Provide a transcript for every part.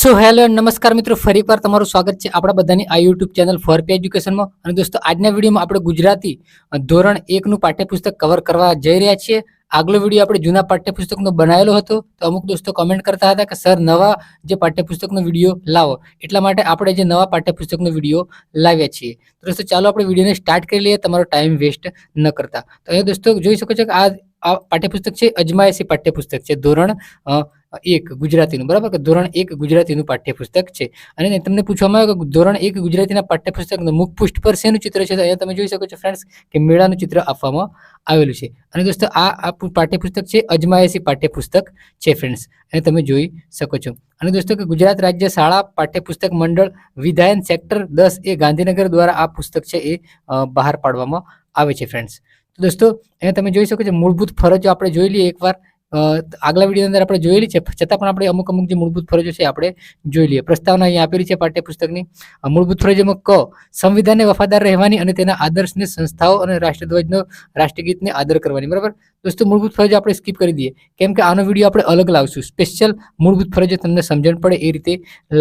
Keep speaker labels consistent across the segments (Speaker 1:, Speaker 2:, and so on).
Speaker 1: So hello નમસ્કાર મિત્રો, ફરીવાર તમારું સ્વાગત છે આપણા બધાની આ યુટ્યુબ ચેનલ ફોર પી એજ્યુકેશનમાં. અને દોસ્તો, આજના વિડીયોમાં આપણે ગુજરાતી ધોરણ 1 નું પાઠ્યપુસ્તક કવર કરવા જઈ રહ્યા છીએ. આગલો વિડીયો આપણે જૂના પાઠ્યપુસ્તકનો બનાવેલો હતો, તો અમુક દોસ્તો કમેન્ટ કરતા હતા કે સર નવા જે પાઠ્યપુસ્તકનો વિડીયો લાવો, એટલા માટે આપણે જે નવા પાઠ્યપુસ્તકનો વિડીયો લાવ્યા છીએ. તો દોસ્તો, ચાલો આપણે વિડીયોને સ્ટાર્ટ કરી લઈએ, તમારો ટાઈમ વેસ્ટ ન કરતા. તો અહીંયા દોસ્તો જોઈ શકો છો કે આ પાઠ્યપુસ્તક છે, અજમાયશી પાઠ્યપુસ્તક છે, ધોરણ 1 ગુજરાતીનું. બરાબર, કે ધોરણ 1 ગુજરાતીનું પાઠ્યપુસ્તક છે. અને તમને પૂછવામાં આવ્યું કે ધોરણ 1 ગુજરાતીના પાઠ્યપુસ્તકનું મુખપૃષ્ઠ પર શેનું ચિત્ર છે? તો અહીંયા તમે જોઈ શકો છો ફ્રેન્ડ્સ કે મેળાનું ચિત્ર આપવામાં આવેલું છે. અને દોસ્તો, આ પાઠ્યપુસ્તક છે, અજમાયશી પાઠ્યપુસ્તક છે ફ્રેન્ડ્સ, અને તમે જોઈ શકો છો. અને દોસ્તો, કે ગુજરાત રાજ્ય શાળા પાઠ્યપુસ્તક મંડળ વિધાયન સેક્ટર 10 એ ગાંધીનગર દ્વારા આ પુસ્તક છે એ બહાર પાડવામાં આવે છે ફ્રેન્ડ્સ. તો દોસ્તો, અહીંયા તમે જોઈ શકો છો મૂળભૂત ફરજો આપણે જોઈ લઈએ એકવાર. આગલા વિડીયોની અંદર આપણે જોયેલી છે, છતાં પણ આપણે અમુક જે મૂળભૂત ફરજો છે આપણે જોઈ લઈએ. પ્રસ્તાવના અહીંયા આપેલી છે પાઠ્યપુસ્તકની. મૂળભૂત ફરજોમાં ક, સંવિધાનને વફાદાર રહેવાની અને તેના આદર્શને, સંસ્થાઓ અને રાષ્ટ્રધ્વજનો, રાષ્ટ્રગીતને આદર કરવાની. બરાબર દોસ્તો, મૂળભૂત ફરજો આપણે સ્કીપ કરી દઈએ, કેમ કે આનો વિડીયો આપણે અલગ લાવશું. સ્પેશિયલ મૂળભૂત ફરજો તમને સમજણ પડે એ રીતે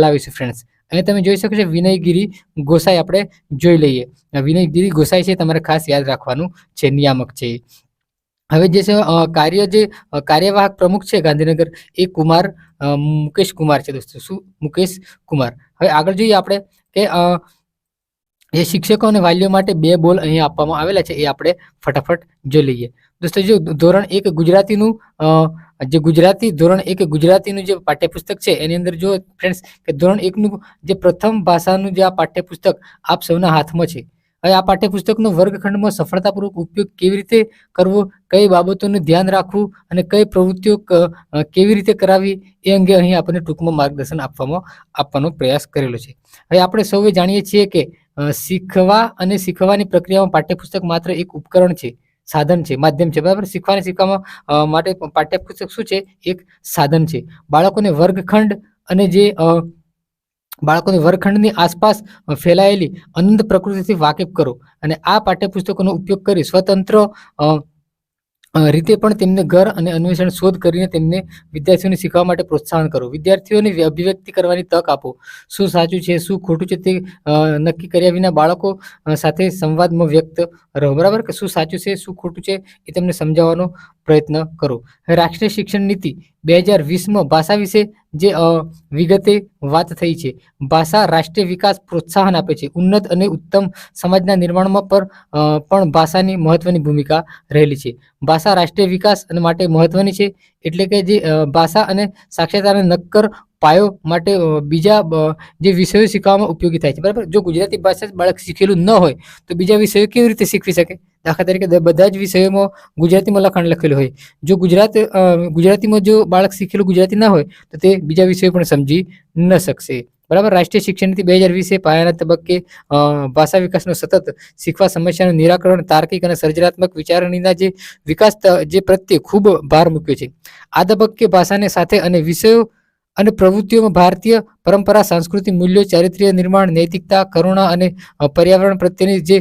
Speaker 1: લાવીશું ફ્રેન્ડ્સ. અહીંયા તમે જોઈ શકો છો વિનયગીરી ગોસાઈ આપણે જોઈ લઈએ. વિનયગીરી ગોસાઈ છે, તમારે ખાસ યાદ રાખવાનું છે, નિયામક છે. હવે જે છે કાર્યવાહક પ્રમુખ છે ગાંધીનગર, એ મુકેશ કુમાર છે દોસ્તો. શું? મુકેશ કુમાર. હવે આગળ જોઈએ આપણે કે એ શિક્ષકો અને વાલીઓ માટે 2 બોલ અહીંયા આપવામાં આવેલા છે, એ આપણે ફટાફટ જોઈ લઈએ. દોસ્તો, જો ધોરણ 1 ગુજરાતીનું ધોરણ 1 ગુજરાતીનું જે પાઠ્યપુસ્તક છે એની અંદર જો ફ્રેન્ડ્સ કે ધોરણ 1 નું જે પ્રથમ ભાષાનું જે આ પાઠ્યપુસ્તક આપ સૌના હાથમાં છે. હવે આ પાઠ્યપુસ્તકનો વર્ગખંડમાં સફળતાપૂર્વક ઉપયોગ કેવી રીતે કરવો, કઈ બાબતોનું ધ્યાન રાખવું અને કઈ પ્રવૃત્તિઓ કેવી રીતે કરાવી, એ અંગે અહીં આપણને ટૂંકમાં માર્ગદર્શન આપવાનો પ્રયાસ કરેલો છે. હવે આપણે સૌએ જાણીએ છીએ કે શીખવા અને શીખવાની પ્રક્રિયામાં પાઠ્યપુસ્તક માત્ર એક ઉપકરણ છે, સાધન છે, માધ્યમ છે. બરાબર, શીખવામાં માટે પાઠ્યપુસ્તક શું છે? એક સાધન છે. બાળકોને વર્ગખંડની આસપાસ ફેલાયેલી અનંત પ્રકૃતિથી વાકેફ કરો, અને આ પાઠ્યપુસ્તકોનો ઉપયોગ કરી સ્વતંત્ર રીતે પણ તેમને ઘર અને અન્વેષણ શોધ કરીને તેમને વિદ્યાર્થીઓને શીખવા માટે પ્રોત્સાહન કરો. વિદ્યાર્થીઓને અભિવ્યક્તિ કરવાની તક આપો. શું સાચું છે, શું ખોટું છે, તે નક્કી કર્યા વિના બાળકો સાથે સંવાદમાં વ્યક્ત રહો. બરાબર, કે શું સાચું છે, શું ખોટું છે, એ તમને સમજાવવાનો પ્રયત્ન કરો. રાષ્ટ્રીય શિક્ષણ નીતિ 2020માં ભાષા વિશે જે વિગતે વાત થઈ છે. ભાષા રાષ્ટ્રીય વિકાસ પ્રોત્સાહન આપે છે. ઉન્નત અને ઉત્તમ સમાજના નિર્માણમાં પણ ભાષાની મહત્વની ભૂમિકા રહેલી છે. ભાષા રાષ્ટ્રીય વિકાસ માટે મહત્વની છે, એટલે કે જે ભાષા અને સાક્ષરતાને નક્કર પાયો માટે બીજા જે વિષયો શીખવામાં ઉપયોગી થાય છે. બરાબર, જો ગુજરાતી ભાષા બાળક શીખેલું ન હોય તો બીજા વિષયો કેવી રીતે શીખવી શકે? દાખલા તરીકે બધા જ વિષયોમાં ગુજરાતીમાં લખાણ લખેલું હોય, જો ગુજરાતીમાં જો બાળક શીખેલું ગુજરાતી ના હોય તો તે બીજા વિષયો પણ સમજી ન શકશે. બરાબર, રાષ્ટ્રીય શિક્ષણ નીતિ 2020 પાયાના તબક્કે ભાષા વિકાસનો સતત શીખવા, સમસ્યાનું નિરાકરણ, તાર્કિક અને સર્જનાત્મક વિચારણીના જે વિકાસ જે પ્રત્યે ખૂબ ભાર મૂક્યો છે. આ તબક્કે ભાષાને સાથે અને વિષયો અને પ્રવૃત્તિઓમાં ભારતીય પરંપરા, સંસ્કૃતિ, મૂલ્યો, ચારિત્ર્ય નિર્માણ, નૈતિકતા, કરુણા અને પર્યાવરણ પ્રત્યેની જે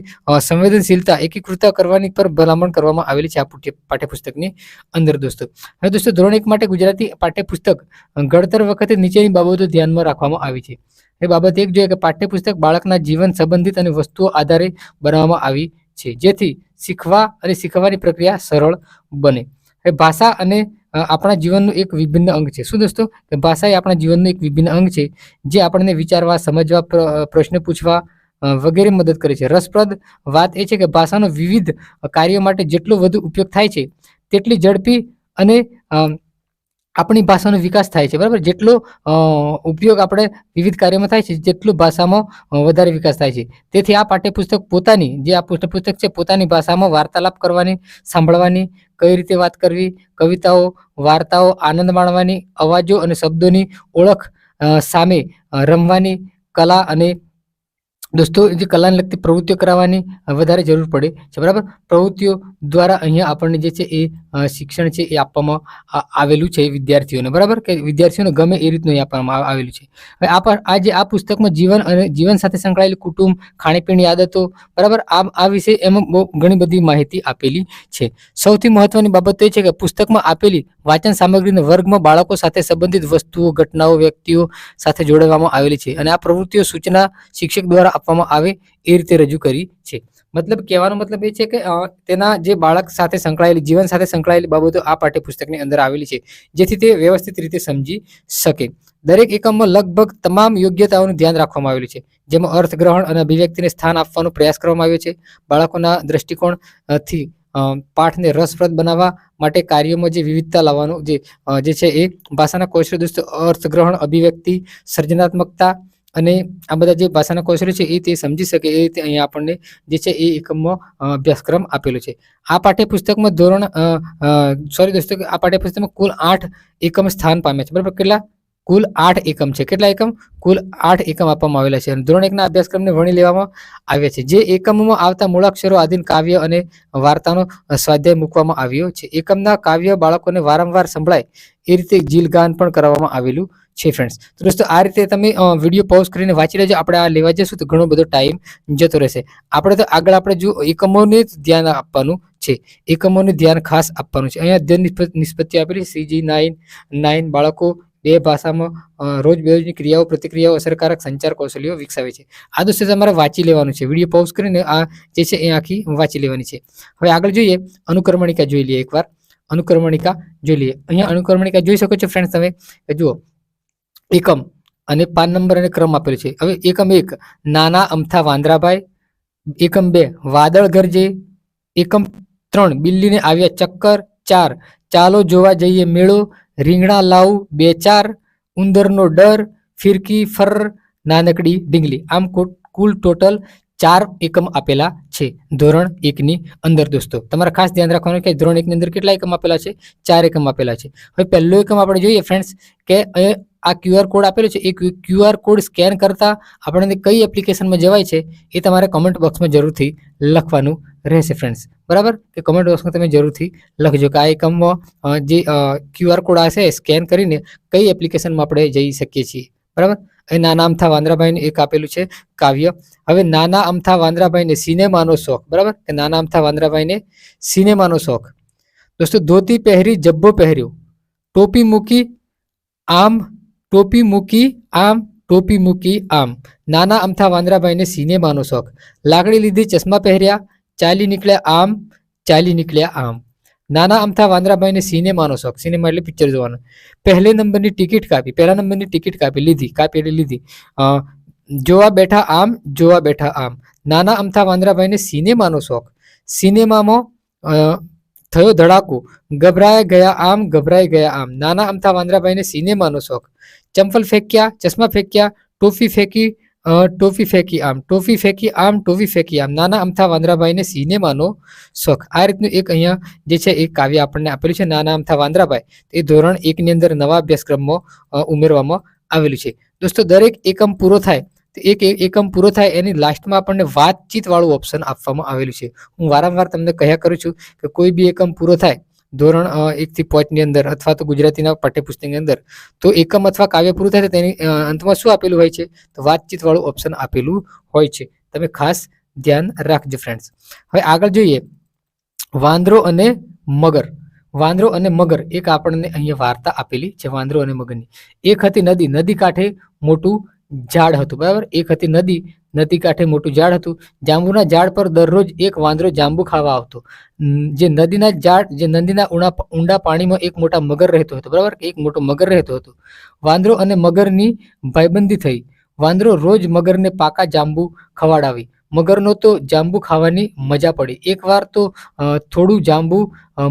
Speaker 1: સંવેદનશીલતા એકીકૃત કરવાની પર ભલામણ કરવામાં આવેલી છે આ પાઠ્યપુસ્તકની અંદર દોસ્તો. હવે દોસ્તો, ધોરણ 1 માટે ગુજરાતી પાઠ્યપુસ્તક ઘડતર વખતે નીચેની બાબતો ધ્યાનમાં રાખવામાં આવી છે. એ બાબત 1 જોઈએ કે પાઠ્યપુસ્તક બાળકના જીવન સંબંધિત અને વસ્તુઓ આધારે બનાવવામાં આવી છે, જેથી શીખવા અને શીખવાની પ્રક્રિયા સરળ બને. હવે ભાષા અને આપણા જીવનનું એક વિભિન્ન અંગ છે. શું દોસ્તો? કે ભાષા એ આપણા જીવનનું એક વિભિન્ન અંગ છે, જે આપણને વિચારવા, સમજવા, પ્રશ્ન પૂછવા વગેરે મદદ કરે છે. રસપ્રદ વાત એ છે કે ભાષાનો વિવિધ કાર્યો માટે જેટલો વધુ ઉપયોગ થાય છે, તેટલી ઝડપી અને આપણી ભાષાનો વિકાસ થાય છે. બરાબર, જેટલો ઉપયોગ આપણે વિવિધ કાર્યોમાં થાય છે, જેટલો ભાષામાં વધારે વિકાસ થાય છે. તેથી આ પાઠ્યપુસ્તક પોતાની ભાષામાં વાર્તાલાપ કરવાની, સાંભળવાની, કઈ રીતે વાત કરવી, કવિતાઓ, વાર્તાઓ, આનંદ માણવાની, અવાજો અને શબ્દોની ઓળખ સામે રમવાની કલા અને દોસ્તો જે કલાને લગતી પ્રવૃત્તિઓ કરાવવાની વધારે જરૂર પડે છે, બરાબર. પ્રવૃત્તિઓ દ્વારા અહીંયા આપણને જે છે એ શિક્ષણ છે એ આપવામાં આવેલું છે વિદ્યાર્થીઓને, બરાબર, કે વિદ્યાર્થીઓને ગમે એ રીતનું આપવામાં આવેલું છે. હવે આ પુસ્તકમાં જીવન અને જીવન સાથે સંકળાયેલી કુટુંબ, ખાણીપીણી આદતો, બરાબર, આ વિશે એમાં બહુ ઘણી બધી માહિતી આપેલી છે. સૌથી મહત્વની બાબત તો એ છે કે પુસ્તકમાં આપેલી વાંચન સામગ્રીને વર્ગમાં બાળકો સાથે સંબંધિત વસ્તુઓ, ઘટનાઓ, વ્યક્તિઓ સાથે જોડવામાં આવેલી છે અને આ પ્રવૃત્તિઓ સૂચના શિક્ષક દ્વારા આપવામાં આવે એ રીતે રજૂ કરી છે. મતલબ કહેવાનો મતલબ એ છે કે તેના જે બાળક સાથે સંકળાયેલી, જીવન સાથે સંકળાયેલી બાબતો આ પાઠ્યપુસ્તકની અંદર આવેલી છે, જેથી તે વ્યવસ્થિત રીતે સમજી શકે. દરેક એકમમાં લગભગ તમામ યોગ્યતાઓનું ધ્યાન રાખવામાં આવેલું છે, જેમાં અર્થગ્રહણ અને અભિવ્યક્તિને સ્થાન આપવાનો પ્રયાસ કરવામાં આવ્યો છે. બાળકોના દ્રષ્ટિકોણથી પાઠને રસપ્રદ બનાવવા માટે કાર્યોમાં જે વિવિધતા લાવવાનું જે છે એ ભાષાના કૌશલ્ય, દોસ્તો, અર્થગ્રહણ, અભિવ્યક્તિ, સર્જનાત્મકતા અને આ બધા જે ભાષાના કૌશલ્ય છે એ તે સમજી શકે એ રીતે અહીંયા આપણને જે છે એ એકમમાં અભ્યાસક્રમ આપેલો છે. આ પાઠ્યપુસ્તકમાં આ પાઠ્યપુસ્તકમાં કુલ 8 એકમ સ્થાન પામ્યા છે, બરાબર. કેટલા? કુલ 8 એકમ છે. કેટલા એકમ? કુલ 8 એકમ આપવામાં આવેલા છે અને ધોરણ 1ના અભ્યાસક્રમને વણી લેવામાં આવ્યા છે. જે એકમમાં આવતા મૂળાક્ષરો આધીન કાવ્ય અને વાર્તાનો સ્વાધ્યાય મૂકવામાં આવ્યો છે. એકમના કાવ્ય બાળકોને વારંવાર સંભળાય એ રીતે જીલગાન પણ કરવામાં આવેલું છે, ફ્રેન્ડ્સ. તો દોસ્તો આ રીતે તમે વિડીયો પોઝ કરીને વાંચી લેજો. આપણે આ લેવા જશું તો ઘણો બધો ટાઈમ જતો રહેશે. આપણે તો આગળ આપણે જો એકમોને જ ધ્યાન આપવાનું છે, એકમોને ધ્યાન ખાસ આપવાનું છે. અહીંયા અધ્યયન નિષ્પત્તિ આપેલી CG9 બાળકો 2 ભાષામાં રોજબરોજની ક્રિયાઓ, પ્રતિક્રિયાઓ, અસરકારક સંચાર કૌશલ્યો વિકસાવે છે. આ દોસ્તો તમારે વાંચી લેવાનું છે. વિડીયો પોઝ કરીને આ જે છે એ આખી વાંચી લેવાની છે. હવે આગળ જોઈએ, અનુક્રમણિકા જોઈ લઈએ એકવાર. અનુક્રમણિકા જોઈ લઈએ. અહીંયા અનુક્રમણિકા જોઈ શકો છો, ફ્રેન્ડ્સ. તમે જુઓ, એકમ અને પાન નંબર અને ક્રમ આપેલો છે. હવે એકમ 1 નાના અમથા વાંદરાભાઈ, એકમ 2 વાદળ ગરજે, એકમ 3 બિલ્લીને આવ્યા ચક્કર, 4 ચાલો જોવા જઈએ મેળો, રીંગણા લાવું 2-4, ઉંદરનો ડર, ફિરકી ફર, નાનકડી ઢીંગલી. આમ કુલ ટોટલ 4 એકમ આપેલા છે ધોરણ 1ની અંદર. દોસ્તો તમારે ખાસ ધ્યાન રાખવાનું કે ધોરણ 1ની અંદર કેટલા એકમ આપેલા છે? 4 એકમ આપેલા છે. હવે પહેલો એકમ આપણે જોઈએ, ફ્રેન્ડ્સ, કે આ QR કોડ આપેલો છે. એ QR કોડ સ્કેન કરતા આપણને કઈ એપ્લિકેશનમાં જવાય છે એ તમારે કમેન્ટ બોક્સમાં જરૂરથી લખવાનું રહેશે, ફ્રેન્ડ્સ, બરાબર. કે કમેન્ટ બોક્સમાં તમે જરૂરથી લખજો કે આ એકમમાં જે QR કોડ હશે સ્કેન કરીને કઈ એપ્લિકેશનમાં આપણે જઈ શકીએ છીએ, બરાબર. અહીં નાના અમથા વાંદરાભાઈને એક આપેલું છે કાવ્ય. હવે નાના અમથા વાંદરાભાઈને સિનેમાનો શોખ, બરાબર, કે નાના અમથા વાંદરાભાઈને સિનેમાનો શોખ. દોસ્તો ધોતી પહેરી, જબ્બો પહેર્યો, ટોપી મૂકી આમ, ટોપી મૂકી આમ, ટોપી મૂકી આમ. નાના અમથા વાંદરાભાઈને સિનેમાનો શોખ. લાકડી લીધી, ચશ્મા પહેર્યા, ચાલી નીકળ્યા આમ, ચાલી નીકળ્યા આમ. નાના અમથા વાંદરાભાઈને સિનેમાનો શોખ. સિનેમા એટલે પિક્ચર જોવાનું. પહેલા નંબરની ટિકિટ કાપી, લીધી, કાપી એટલે લીધી. જોવા બેઠા આમ, જોવા બેઠા આમ. નાના અમથા વાંદરાભાઈને સિનેમાનો શોખ. સિનેમામાં થયો ધડાકો, ગભરાઈ ગયા આમ, ગભરાઈ ગયા આમ. નાના અમથા વાંદરાભાઈને સિનેમાનો શોખ. ચંપલ ફેંક્યા, ચશ્મા ફેંક્યા, ટોફી ફેંકી, ટોફી ફેંકી આમ, ટોફી ફેંકી આમ, ટોફી ફેંકી આમ. નાના અમથા વાંદરાભાઈને સિનેમાનો શોખ. આ રીતનું એક અહીંયા જે છે એ કાવ્ય આપણને આપેલું છે, નાના અમથા વાંદરાભાઈ. એ ધોરણ 1ની અંદર નવા અભ્યાસક્રમમાં ઉમેરવામાં આવેલું છે. દોસ્તો દરેક એકમ પૂરો થાય તો એક એકમ પૂરો થાય એની લાસ્ટમાં આપણને વાતચીત વાળું ઓપ્શન આપવામાં આવેલું છે. હું વારંવાર તમને કહ્યા કરું છું કે કોઈ બી એકમ પૂરો થાય ધોરણ 1 થી 5 ની અંદર અથવા તો ગુજરાતીના પાઠ્યપુસ્તકની અંદર, તો એકમ અથવા કાવ્ય પૂરું થાય તેની અંતમાં શું આપેલું હોય છે? તો વાતચીત વાળું ઓપ્શન આપેલું હોય છે. તમે ખાસ ધ્યાન રાખજો, ફ્રેન્ડ્સ. હવે આગળ જોઈએ, વાંદરો અને મગર. વાંદરો અને મગર એક આપણને અહીંયા વાર્તા આપેલી છે, વાંદરો અને મગરની. એક હતી નદી, નદી કાંઠે મોટું ઝાડ હતું, બરાબર. એક હતી નદી કાંઠે મોટું ઝાડ હતું. જાંબુના ઝાડ પર દરરોજ એક વાંદરો જાંબુ ખાવા આવતો. જે નદીના ઊંડા પાણીમાં એક મોટા મગર રહેતો હતો, બરાબર. એક મોટો મગર રહેતો હતો. વાંદરો અને મગરની ભાઈબંધી થઈ. વાંદરો રોજ મગરને પાકા જાંબુ ખવડાવી. મગરનો તો જાંબુ ખાવાની મજા પડી. એકવાર તો થોડું જાંબુ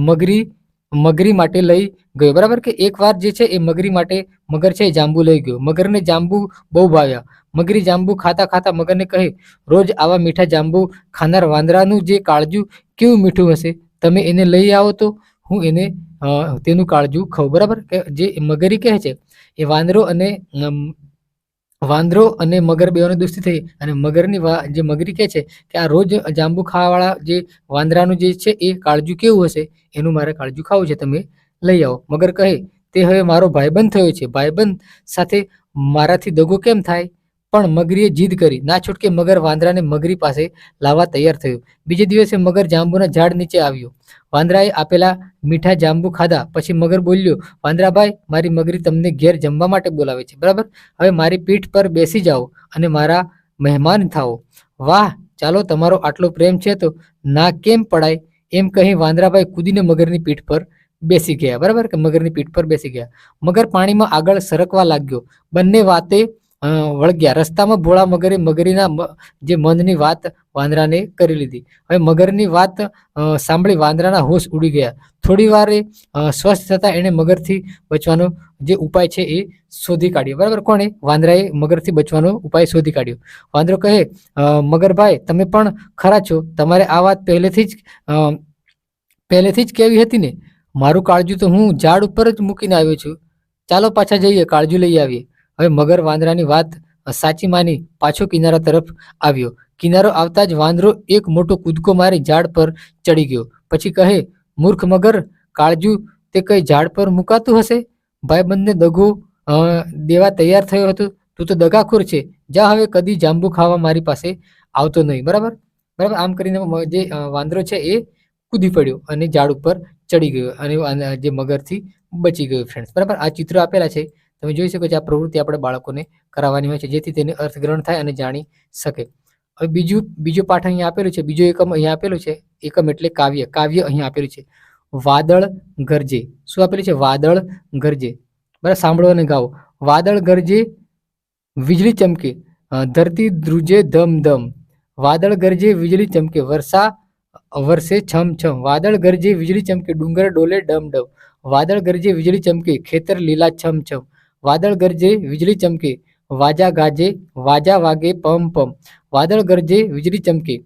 Speaker 1: મગરી માટે લઈ ગયો, બરાબર. કે એકવાર જે છે એ મગર છે એ જાંબુ લઈ ગયો. મગરને જાંબુ બહુ ભાવ્યા. મગરી જાંબુ ખાતા ખાતા મગરને કહે, રોજ આવા મીઠા જાંબુ ખાનાર વાંદરાનું જે કાળજું કેવું મીઠું હશે, તમે એને લઈ આવો તો હું એને તેનું કાળજું ખાઉં, બરાબર. કે જે મગરી કહે છે એ વાંદરો અને વાંદરો અને મગર બેઓની દોસ્તી થઈ અને જે મગરી કહે છે કે આ રોજ જાંબુ ખાવાવાળા જે વાંદરાનું જે છે એ કાળજુ કેવું હશે, એનું મારે કાળજુ ખાવું છે, તમે લઈ આવો. મગર કહે તે હવે મારો ભાઈબંધ થયો છે, ભાઈબંધ સાથે મારાથી દગો કેમ થાય? પણ મગરીએ જીદ કરી. ના છૂટકે મગર વાંદરાને મગરી પાસે લાવવા તૈયાર થયો. બીજે દિવસે મગર જાંબુના ઝાડ નીચે આવ્યો. વાંદરાએ આપેલા મીઠા જાંબુ ખાધા પછી મગર બોલ્યો, વાંદરાભાઈ, મારી મગરી તમને ઘેર જમવા માટે બોલાવે છે, બરાબર? હવે મારી પીઠ પર બેસી જાઓ અને મારા મહેમાન થાઓ. વાહ, ચાલો, તમારો આટલો પ્રેમ છે તો ના કેમ પડાય? એમ કહી વાંદરાભાઈ કૂદીને મગરની પીઠ પર બેસી ગયા, બરાબર? કે મગરની પીઠ પર બેસી ગયા. મગર પાણીમાં આગળ સરકવા લાગ્યો. બંને વાતે વળગ્યા. રસ્તામાં ભોળા મગરે મગરીના જે મનની વાત વાંદરાને કરી લીધી. હવે મગરની વાત સાંભળી વાંદરાના હોશ ઉડી ગયા. થોડી વારે સ્વસ્થ થતા એણે મગરથી બચવાનો જે ઉપાય છે એ શોધી કાઢ્યો, બરાબર? કોણે? વાંદરાએ મગરથી બચવાનો ઉપાય શોધી કાઢ્યો. વાંદરો કહે, મગરભાઈ, તમે પણ ખરા છો, તમારે આ વાત પહેલેથી જ કેવી હતી ને? મારું કાળજુ તો હું ઝાડ ઉપર જ મૂકીને આવ્યો છું. ચાલો પાછા જઈએ, કાળજુ લઈ આવીએ. હવે મગર વાંદરાની વાત સાચી માની પાછો કિનારા તરફ આવ્યો. કિનારો આવતા જ વાંદરો એક મોટો કૂદકો મારી ઝાડ પર ચડી ગયો. પછી કહે, મૂર્ખ મગર, કાળજુ તે કઈ ઝાડ પર મુકાતું હશે? ભાઈબંધને દગો દેવા તૈયાર થયો હતો. તું તો દગાખોર છે. જા, હવે કદી જાંબુ ખાવા મારી પાસે આવતો નહીં, બરાબર? બરાબર. આમ કરીને જે વાંદરો છે એ કૂદી પડ્યો અને ઝાડ ઉપર ચડી ગયો અને જે મગરથી બચી ગયો. ફ્રેન્ડ્સ, બરાબર, આ ચિત્રો આપેલા છે, તમે જોઈ શકો છો. આ પ્રવૃત્તિ આપણે બાળકોને કરાવવાની હોય છે જેથી તેને અર્થગ્રહણ થાય અને જાણી શકે. હવે બીજો પાઠ અહીંયા આપેલું છે, બીજો એકમ અહીંયા આપેલું છે. એકમ એટલે કાવ્ય. કાવ્ય અહીંયા આપેલું છે. વાદળ ગરજે. શું આપેલું છે? વાદળ ગરજે. બરાબર, સાંભળો અને ગાઓ. વાદળ ગરજે, વીજળી ચમકે, ધરતી ધ્રુજે ધમ ધમ. વાદળ ગરજે, વીજળી ચમકે, વરસે છમ છમ. વાદળ ગરજે, વીજળી ચમકે, ડુંગર ડોલે ડમ ડમ. વાદળ ગરજે, વીજળી ચમકે, ખેતર લીલા છમ છમ. વાદળ ગરજે, વીજળી ચમકે, વાજા ગાજે, વાજા વાગે પમ પમ. વાદળ ગરજે, વીજળી ચમકે,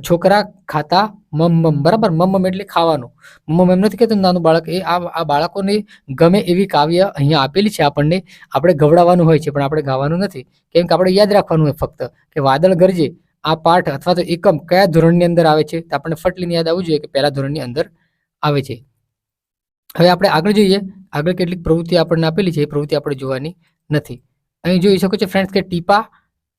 Speaker 1: છોકરા ખાતા મમ મમ. બરાબર, મમ મમ એટલે ખાવાનું. મમ એમ નથી કહેતું નાનું બાળક, એ આ બાળકોને ગમે એવી કાવ્ય અહીંયા આપેલી છે. આપણને આપણે ગવડાવવાનું હોય છે પણ આપણે ગાવાનું નથી, કેમ કે આપણે યાદ રાખવાનું હોય ફક્ત કે વાદળ ગરજે આ પાઠ અથવા તો એકમ કયા ધોરણની અંદર આવે છે, તો આપણને ફટલીને યાદ આવવું જોઈએ કે પહેલા ધોરણની અંદર આવે છે. હવે આપણે આગળ જોઈએ. આગળ કેટલીક પ્રવૃત્તિ આપણને આપેલી છે, એ પ્રવૃત્તિ આપણે જોવાની નથી. અહીં જોઈ શકો છો ફ્રેન્ડ્સ કે ટીપા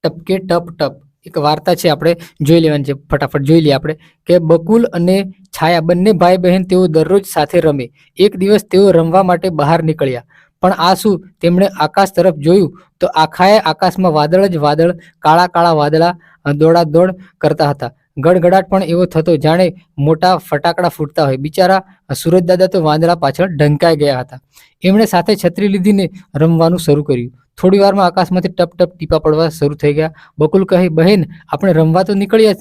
Speaker 1: ટપકે ટપ ટપ એક વાર્તા છે, આપણે જોઈ લેવાની છે. ફટાફટ જોઈ લઈએ આપણે કે બકુલ અને છાયા બંને ભાઈ બહેન તેઓ દરરોજ સાથે રમે. એક દિવસ તેઓ રમવા માટે બહાર નીકળ્યા, પણ આ શું, તેમણે આકાશ તરફ જોયું તો આખાએ આકાશમાં વાદળ જ વાદળ, કાળા કાળા વાદળા દોડાદોડ કરતા હતા. ગડગડાટ પણ એવો થતો જાણે મોટા ફટાકડા ફૂટતા હોય. બિચારા સુરજ દાદા તો વાંદળા પાછળ ઢંકાઈ ગયા હતા. એમણે સાથે છત્રી લીધીને રમવાનું શરૂ કર્યું. થોડી વારમાં આકાશમાંથી ટપ ટપ ટીપા પડવા શરૂ થઈ ગયા. બકુલ કહે, બહેન, આપણે રમવા તો નીકળ્યા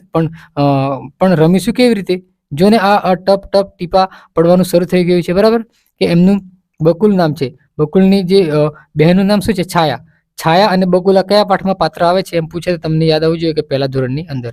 Speaker 1: પણ રમીશું કેવી રીતે? જોને આ ટપ ટપ ટીપા પડવાનું શરૂ થઈ ગયું છે, બરાબર? કે એમનું બકુલ નામ છે. બકુલની જે બહેનનું નામ શું છે? છાયા. છાયા અને બકુલ આ કયા પાઠમાં પાત્ર આવે છે એમ પૂછે તો તમને યાદ આવવું જોઈએ કે પહેલા ધોરણની અંદર.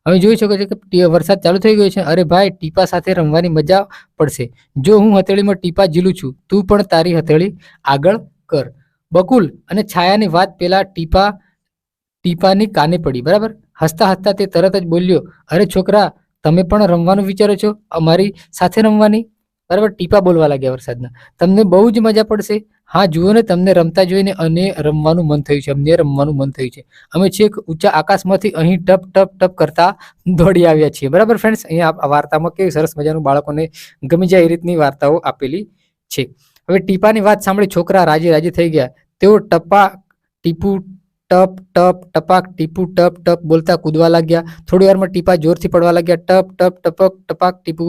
Speaker 1: હવે જોઈ શકો છો કે વરસાદ ચાલુ થઈ ગયો છે. અરે ભાઈ, ટીપા સાથે રમવાની મજા પડશે. જો હું હથેળીમાં ટીપા ઝીલું છું, તું પણ તારી હથેળી આગળ કર. બકુલ અને છાયાની વાત પેલા ટીપાની કાને પડી, બરાબર? હસતા હસતા તે તરત જ બોલ્યો, અરે છોકરા, તમે પણ રમવાનું વિચારો છો? અમારી સાથે રમવાની? બરાબર, ટીપા બોલવા લાગ્યા વરસાદના. તમને બહુ જ મજા પડશે. હા, જુઓ ને, તમને રમતા જોઈને અને રમવાનું મન થયું છે. અમને રમવાનું મન થયું છે. અમે છેક ઊંચા આકાશમાંથી અહીં ટપ ટપ ટપ કરતા દોડી આવ્યા છીએ. બરાબર ફ્રેન્ડ્સ, અહીંયા આ વાર્તામાં કેવી સરસ મજાનું બાળકોને ગમી જાય એ રીતની વાર્તાઓ આપેલી છે. હવે ટીપાની વાત સાંભળી છોકરા રાજી રાજી થઈ ગયા. તેઓ ટીપુ ટપ ટપ ટપાક ટીપુ ટપ ટપ બોલતા કૂદવા લાગ્યા. થોડી વારમાં ટીપા જોરથી પડવા લાગ્યા. ટપ ટપ ટપક ટપાક ટીપુ.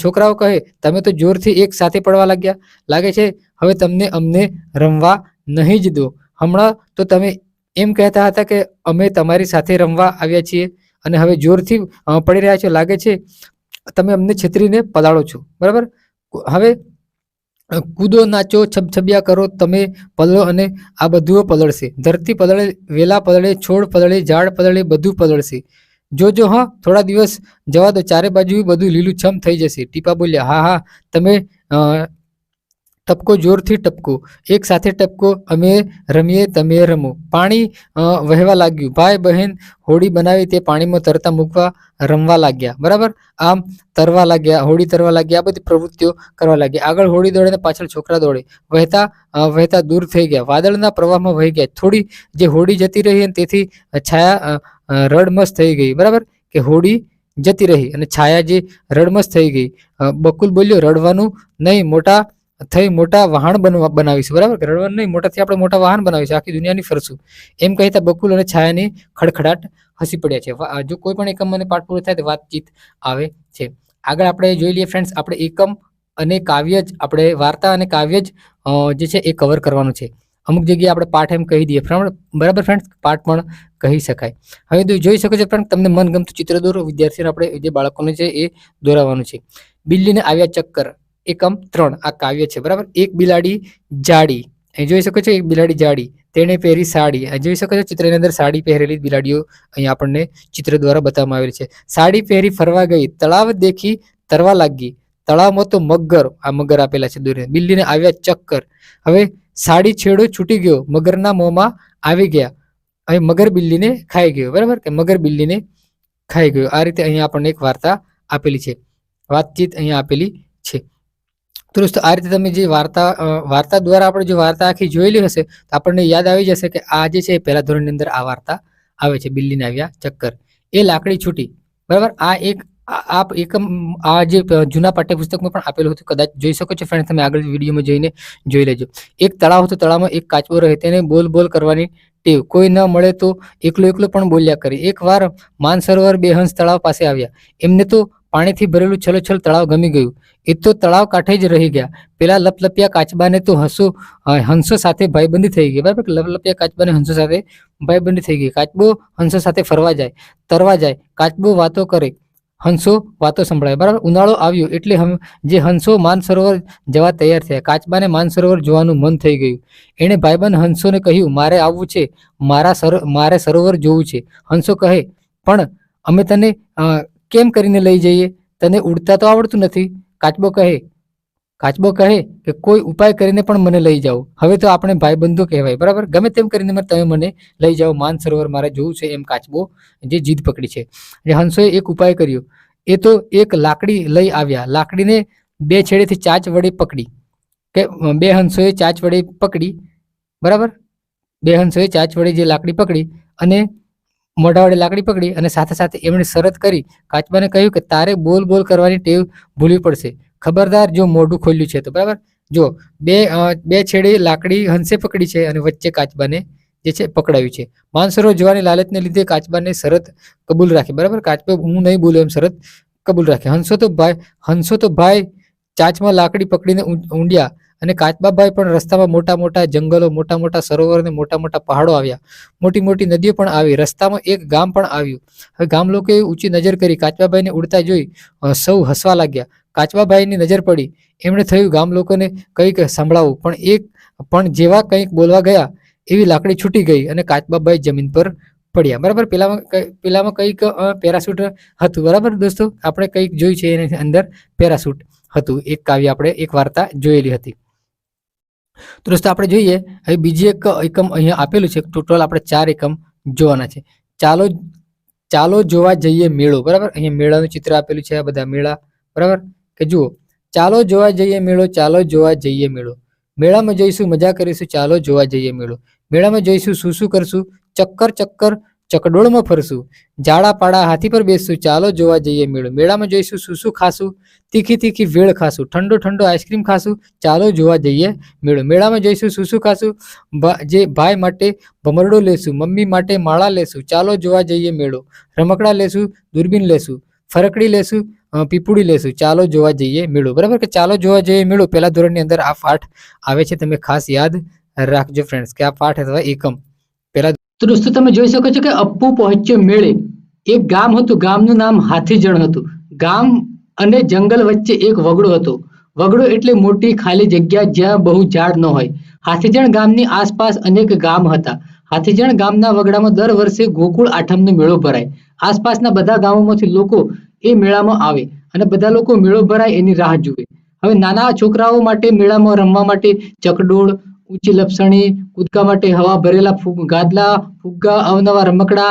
Speaker 1: છોકરાઓ કહે, તમે તો જોરથી એક સાથે પડવા લાગ્યા. લાગે છે હવે તમને અમને રમવા નહીં જ દો. હમણાં તો તમે એમ કહેતા હતા કે અમે તમારી સાથે રમવા આવ્યા છીએ અને હવે જોરથી પડી રહ્યા છો. લાગે છે તમે અમને છેતરીને પલાળો છો. બરાબર, હવે કૂદો, નાચો, છબછબિયા કરો, તમે પલળો અને આ બધું પલળશે. ધરતી પલળે, વેલા પલળે, છોડ પલળે, ઝાડ પલળે, બધું પલળશે. જોજો હા, થોડા દિવસ જવા દો, ચારે બાજુ બધું લીલું છમ થઈ જશે. ટીપા બોલ્યા, હા હા, તમે ટપકો જોરથી ટપકો, એક સાથે ટપકો, અમે રમીએ તમે રમો. પાણી વહેવા લાગ્યું, ભાઈ બહેન હોડી બનાવી તે પાણીમાં તરતા મૂકવા રમવા લાગ્યા. બરાબર, આમ તરવા લાગ્યા, હોડી તરવા લાગ્યા, આ બધી પ્રવૃત્તિઓ કરવા લાગ્યા. આગળ હોડી દોડે ને પાછળ છોકરા દોડે, વહેતા દૂર થઈ ગયા, વાદળના પ્રવાહમાં વહી ગયા. થોડી જે હોડી જતી રહી અને તેથી છાયા રડમસ થઈ ગઈ. બરાબર, કે હોડી જતી રહી અને છાયા જે રડમસ થઈ ગઈ. બકુલ બોલ્યો, રડવાનું નહીં, મોટા થઈ મોટા વાહન બનાવીશું. બરાબર, રડવાનું નહીં, મોટાથી આપણે મોટા વાહન બનાવીશું, આખી દુનિયાની ફરશું. એમ કહેતા બકુલ અને છાયાની ખડખડાટ હસી પડ્યા છે. જો કોઈ પણ એકમ અને પાઠ પૂરો થાય તો વાતચીત આવે છે. આગળ આપણે જોઈ લઈએ ફ્રેન્ડ્સ, આપણે એકમ અને કાવ્ય જ આપણે વાર્તા અને કાવ્ય જ જે છે એ કવર કરવાનું છે. અમુક જગ્યાએ આપણે પાઠ એમ કહી દઈએ. બરાબર ફ્રેન્ડ્સ, પાઠ પણ કહી શકાય. હવે જોઈ શકો છો ફ્રેન્ડ, તમને મનગમતું ચિત્ર દોરો. વિદ્યાર્થીઓને આપણે જે બાળકોને છે એ દોરાવવાનું છે. બિલ્લીને આવ્યા ચક્કર, એકમ 3 આ કાવ્ય છે. બરાબર, એક બિલાડી જાડી, અહીં જોઈ શકો છો, એક બિલાડી જાડી, તેણે પહેરી સાડી. અહીં જોઈ શકો છો ચિત્રની અંદર સાડી પહેરેલી બિલાડીઓ અહીં આપણને ચિત્ર દ્વારા બતાવવામાં આવેલી છે. સાડી પહેરી ફરવા ગઈ, તળાવ દેખી તરવા લાગી, તળાવમાં તો મગર, આ મગર આપેલા છે દોરીને. બિલ્લીને આવ્યા ચક્કર, હવે સાડી છેડો છૂટી ગયો, મગરના મોંમાં આવી ગયા. અહીં મગર બિલ્લીને ખાઈ ગયો. બરાબર, કે મગર બિલ્લીને ખાઈ ગયો. આ રીતે અહીંયા આપણને એક વાર્તા આપેલી છે, વાતચીત અહીંયા આપેલી છે. તો દોસ્તો, આ રીતે તમે જે વાર્તા દ્વારા આપણે જો વાર્તા આખી જોયેલી હશે તો આપણને યાદ આવી જશે કે આ જે છે પહેલા ધોરણની અંદર આ વાર્તા આવે છે, બિલ્લીને આવ્યા ચક્કર. એ લાકડી છૂટી. બરાબર, આ એક એકમ આ જે જૂના પાઠ્યપુસ્તકમાં પણ આપેલું હતું, કદાચ જોઈ શકો છો ફ્રેન્ડ, તમે આગળ વિડીયોમાં જઈને જોઈ લેજો. એક તળાવ હતું, તળાવમાં એક કાચબો રહે, તેને બોલ કરવાની ટેવ, કોઈ ન મળે તો એકલો પણ બોલ્યા કરે. એકવાર માનસરોવર બે હંસ તળાવ પાસે આવ્યા, એમને તો પાણીથી ભરેલું છલોછલ તળાવ ગમી ગયું. એ તો તળાવ કાંઠે જ રહી ગયા. પેલા લપલપિયા કાચબાને તો હંસો સાથે ભાઈબંધી થઈ ગઈ. બરાબર, લપલપિયા કાચબાને હંસો સાથે ભાઈબંધી થઈ ગઈ. કાચબો હંસો સાથે ફરવા જાય, તરવા જાય, કાચબો વાતો કરે, હંસો વાતો સંભળાય. બરાબર, ઉનાળો આવ્યો એટલે જે હંસો માનસરોવર જવા તૈયાર થયા. કાચબાને માનસરોવર જોવાનું મન થઈ ગયું. એણે ભાઈબંધ હંસોને કહ્યું, મારે આવવું છે, મારે સરોવર જોવું છે. હંસો કહે, પણ અમે તને કેમ કરીને લઈ જઈએ, તને ઉડતા તો આવડતું નથી. કાચબો કહે કે કોઈ ઉપાય કરીને પણ મને લઈ જાઓ. હવે તો આપણે ભાઈબંધો કહેવાય. બરાબર, ગમે તેમ કરીને તમે મને લઈ જાઓ, માનસરોવર મારે જોવું છે, એમ કાચબો જે જીદ પકડી છે. હંસોએ એક ઉપાય કર્યો. એ તો એક લાકડી લઈ આવ્યા. લાકડીને બે છેડેથી ચાંચ વડે પકડી, કે બે હંસોએ ચાંચ વડે પકડી. બરાબર, બે હંસોએ ચાંચ વડે જે લાકડી પકડી અને મોઢા વડે લાકડી પકડી અને સાથે સાથે એમણે શરત કરી. કાચબાને કહ્યું કે તારે બોલ કરવાની ટેવ ભૂલવી પડશે, ખબરદાર જો મોઢું ખોલ્યું છે તો. બરાબર, જો બે છેડે લાકડી હંસે પકડી છે અને વચ્ચે કાચબાને જે છે પકડાયું છે. માનસરોવર જોવાની લાલચને લીધે કાચબાને શરત કબૂલ રાખી. બરાબર, કાચબો હું નહીં બોલું એમ શરત કબૂલ રાખી. હંસો તો ભાઈ ચાંચમાં લાકડી પકડીને ઊંડ્યા અને કાચબાભાઈ પણ રસ્તામાં મોટા જંગલો, મોટા સરોવર અને મોટા પહાડો આવ્યા, મોટી નદીઓ પણ આવી. રસ્તામાં એક ગામ પણ આવ્યું. હવે ગામ લોકોએ ઊંચી નજર કરી. કાચબાભાઈને ઉડતા જોઈ સૌ હસવા લાગ્યા. કાચબાભાઈની નજર પડી. એમણે થયું ગામ લોકોને કંઈક સંભળાવું, પણ જેવા કંઈક બોલવા ગયા એવી લાકડી છૂટી ગઈ અને કાચબાભાઈ જમીન પર પડ્યા. બરાબર, પેલામાં કંઈક પેરાશૂટ હતું. બરાબર દોસ્તો, આપણે કંઈક જોયું છે એની અંદર પેરાશૂટ હતું. એક કાવ્ય આપણે એક વાર્તા જોયેલી હતી. તો દોસ્તો, આપણે જોઈએ હવે બીજી એક એકમ અહીંયા આપેલું છે. ટોટલ આપણે 4 એકમ જોવાના છે. ચાલો જોવા જઈએ મેળો. બરાબર, અહીંયા મેળાનું ચિત્ર આપેલું છે. આ બધા મેળા. બરાબર, કે જુઓ, ચાલો જોવા જઈએ મેળો, ચાલો જોવા જઈએ મેળો, મેળામાં જઈશું, મજા કરીશું, ચાલો જોવા જઈએ મેળો, મેળામાં જઈશું, શું કરશું, ચક્કર ચકડોળમાં ફરશું, જાડા પાડા હાથી પર બેસશું, ચાલો જોવા જઈએ મેળો, મેળામાં જઈશું, શું ખાશું, તીખી વેળ ખાશું, ઠંડો આઈસ્ક્રીમ ખાશું, ચાલો જોવા જઈએ મેળો, મેળામાં જઈશું, શું ખાશું, જે ભાઈ માટે ભમરડો લેશું, મમ્મી માટે માળા લેશું, ચાલો જોવા જઈએ મેળો, રમકડા લેશું, દૂરબીન લેશું, ફરકડી લેશું, પીપુડી લેશું, ચાલો જોવા જઈએ મેળો. બરાબર, કે ચાલો જોવા જઈએ મેળો પહેલા ધોરણની અંદર આ પાઠ આવે છે. તમે ખાસ યાદ રાખજો ફ્રેન્ડ્સ કે આ પાઠ અથવા એકમ પહેલા. તો દોસ્તો, તમે જોઈ શકો છો કે અપ્પુ પહોંચ્યો મેળે. એક ગામ હતું, ગામનું નામ હાથીજણ હતું. ગામ અને જંગલ વચ્ચે એક વગડો હતો. વગડો એટલે મોટી ખાલી જગ્યા જ્યાં બહુ ઝાડ ન હોય. હાથીજણ ગામની આસપાસ અનેક ગામ હતા. હાથીજણ ગામના વગડામાં દર વર્ષે ગોકુળ આઠમનો મેળો ભરાય. આસપાસના બધા ગામોમાંથી લોકો એ મેળામાં આવે અને બધા લોકો મેળો ભરાય એની રાહ જુએ. હવે નાના છોકરાઓ માટે મેળામાં રમવા માટે ચકડોળ, ઊંચી લપસણી, કૂદકા માટે હવા ભરેલા ગાદલા, ફુગ્ગા, અવનવા રમકડા,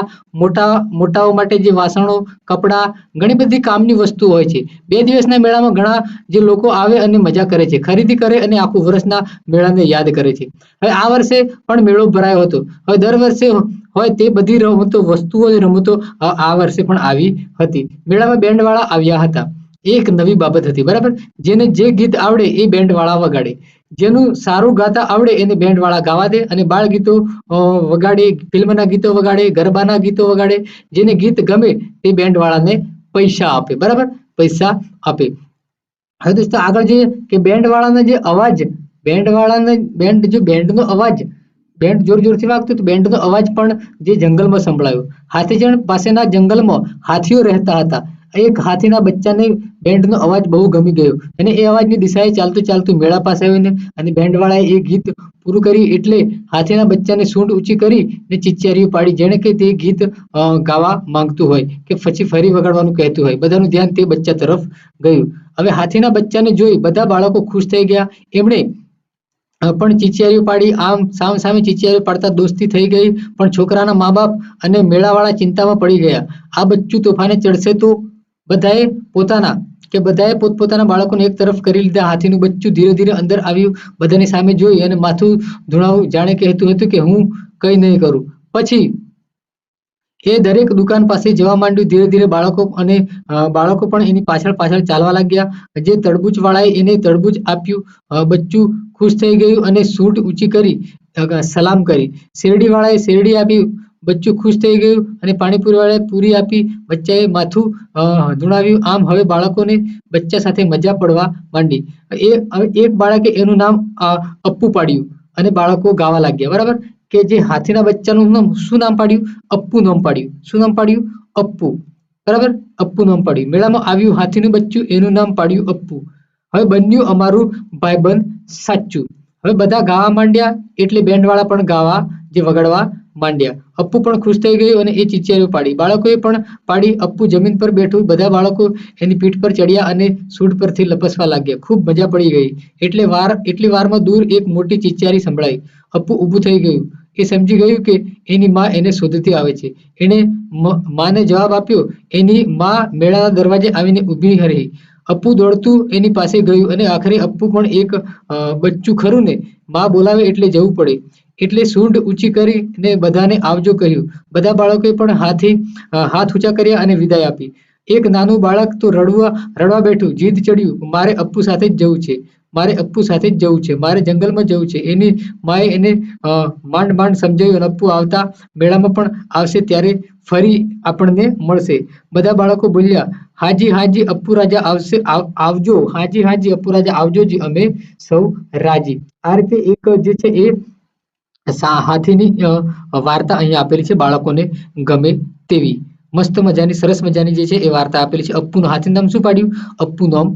Speaker 1: મોટાઓ માટે જે વાસણો, કપડાં, ઘણી બધી કામની વસ્તુ હોય છે. 2 દિવસના મેળામાં ઘણા જે લોકો આવે અને મજા કરે છે, ખરીદી કરે અને આખું વર્ષના મેળાને યાદ કરે છે. હવે આ વર્ષે પણ મેળો ભરાયો હતો. હવે દર વર્ષે હોય તે બધી વસ્તુઓ રમતો આ વર્ષે પણ આવી હતી. મેળામાં બેન્ડવાળા આવ્યા હતા. એક નવી બાબત હતી, બરાબર. જેને જે ગીત આવડે એ બેન્ડવાળા વગાડે, જેનું સારું ગાતા આવડે એને બેન્ડવાળા ગાવા દે અને બાળ ગીતો વગાડે, ફિલ્મના ગીતો વગાડે, ગરબાના ગીતો વગાડે. જેને ગીત ગમે તે બેન્ડવાળાને પૈસા આપે, બરાબર, પૈસા આપે. હવે દોસ્તો આગળ જોઈએ કે બેન્ડવાળાનો જે અવાજ, બેન્ડનો અવાજ, બેન્ડ જોરથી વાગતું તો બેન્ડનો અવાજ પણ જે જંગલમાં સંભળાયો. હાથીજણ પાસેના જંગલમાં હાથીઓ રહેતા હતા. એક હાથીના બચ્ચાને બેન્ડનો અવાજ બહુ ગમી ગયો અને એ અવાજની દિશાએ ચાલતું મેળા પાસે આવીને અને બેન્ડવાળાએ એ ગીત પૂરું કરી એટલે હાથીના બચ્ચાને સૂંઢ ઊંચી કરી ને ચીચિયારીઓ પાડી, જેણે કે તે ગીત ગાવા માંગતું હોય કે પછી ફરી વગાડવાનું કહેતું હોય. બધાનું ધ્યાન તે બચ્ચા તરફ ગયું. હવે હાથીના બચ્ચાને જોઈ બધા બાળકો ખુશ થઈ ગયા. એમણે પણ ચીચિયારીઓ પાડી. આમ સામે ચીચિયારીઓ પાડતા દોસ્તી થઈ ગઈ. પણ છોકરાના મા બાપ અને મેળાવાળા ચિંતામાં પડી ગયા. આ બચ્ચું તોફાને ચડશે તો બધાએ પોતપોતાના બાળકોને એક તરફ કરી લીધા. હાથીનું બચ્ચું ધીરે અંદર આવ્યું, બધાની સામે જોઈ અને માથું ધુણાવું, જાણે કહેતું હતું કે હું કંઈ નહીં કરું. પછી એ દરેક દુકાન પાસે જવા માંડ્યું. ધીરે બાળકો પણ એની પાછળ ચાલવા લાગ્યા. જે તરબૂચ વાળાએ એને તરબૂચ આપ્યું. બચ્ચું ખુશ થઈ ગયું અને સૂંઢ ઊંચી કરી સલામ કરી. શેરડી વાળાએ શેરડી આપી. બચ્ચું ખુશ થઈ ગયું અને પાણીપુરી વાળાએ પૂરી આપી. બચ્ચાએ માથું ધુણાવ્યું. આમ હવે બાળકોને બચ્ચા સાથે મજા પડવા માંડી. એક બાળકે એનું નામ અપ્પુ પાડ્યું અને બાળકો ગાવા લાગ્યા, બરાબર. કે જે હાથીના બચ્ચાનું શું નામ પાડ્યું? અપ્પુ નામ પાડ્યું. શું નામ પાડ્યું? અપ્પુ, બરાબર. અપ્પુ નામ પાડ્યું. મેળામાં આવ્યું હાથીનું બચ્ચું, એનું નામ પાડ્યું અપ્પુ. હવે બન્યું અમારું ભાઈબંધ સાચું. હવે બધા ગાવા માંડ્યા એટલે બેન્ડવાળા પણ ગાવા વગાડવા માંડ્યા. અપ્પુ પણ ખુશ થઈ ગયું અને એ ચીચિયારીઓ પાડી. બાળકોએ પણ પાડી. અપ્પુ જમીન પર બેઠું. બધા બાળકો એની પીઠ પર ચડ્યા અને સૂંઢ પરથી લપસવા લાગ્યા. ખૂબ મજા પડી ગઈ. એટલી વારમાં દૂર એક મોટી ચીચિયારી સંભળાઈ. અપ્પુ ઊભું થઈ ગયું. એ સમજી ગયું કે એની માં એને શોધતી આવે છે. એણે માને જવાબ આપ્યો. એની માં મેળાના દરવાજે આવીને ઊભી રહી. અપ્પુ દોડતું એની પાસે ગયું અને આખરે અપ્પુ પણ એક બચ્ચું ખરું ને, માં બોલાવે એટલે જવું પડે એટલે સૂંઢ ઊંચી કરીને બધાને આવજો કહ્યું. બધા બાળકોએ પણ હાથ ઊંચા કર્યા અને વિદાય આપી. એક નાનું બાળક તો રડવા બેઠું. જીદ ચડ્યું, મારે અપ્પુ સાથે જ જવું છે, મારે જંગલમાં જવું છે. એની માએ એને માંડ સમજાવ્યું. અપ્પુ આવતા મેળામાં પણ આવશે ત્યારે ફરી આપણને મળશે. બધા બાળકો બોલ્યા, હાજી અપ્પુ રાજા આવજો. હાજી અપ્પુ રાજા આવજો જી, અમે સૌ રાજી. આ રીતે એક જે છે એ હાથીની વાર્તા અહીંયા આપેલી છે, બાળકોને ગમે તેવી મસ્ત મજાની સરસ મજાની જે છે એ વાર્તા આપેલી છે. અપ્પુનું હાથીનું નામ શું પાડ્યું? અપ્પુ નામ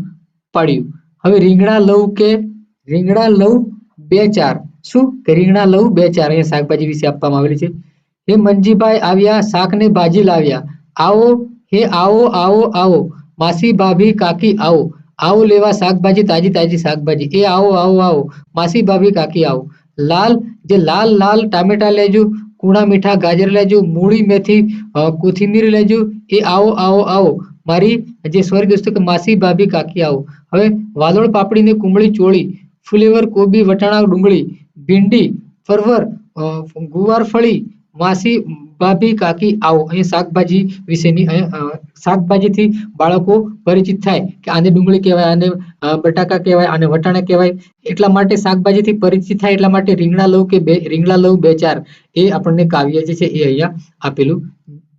Speaker 1: પાડ્યું. હવે રીંગણા લઉં 2-4. શું કે રીંગણા લઉં 2-4 અહીંયા શાકભાજી વિશે આપવામાં આવેલી છે. હે મંજીભાઈ આવ્યા, શાકને ભાજી લાવ્યા. આવો માસી ભાભી કાકી આવો લેવા શાકભાજી, તાજી શાકભાજી. એ આવો માસી ભાભી કાકી આવો. લાલ ટામેટા લેજો, કૂણા મીઠા ગાજર લેજો, મૂળી મેથી કોથમીર લેજો. એ આવો મારી જે સોરી દોસ્તો કે માસી ભાભી કાકી આવો. હવે વાલોળ પાપડીને કુંબળી ચોળી, ફુલેવર કોબી વટાણા ડુંગળી, ભીંડી પરવર ગુવાર ફળી, માસી ભાભી કાકી આવો. અહીં શાકભાજી વિશેની શાકભાજીથી બાળકો પરિચિત થાય કે આને ડુંગળી કહેવાય, આને બટાકા કહેવાય, આને વટાણા કહેવાય. એટલા માટે શાકભાજીથી પરિચિત થાય એટલા માટે રીંગણા લઉં 2-4 એ આપણને કાવ્ય જે છે એ અહીંયા આપેલું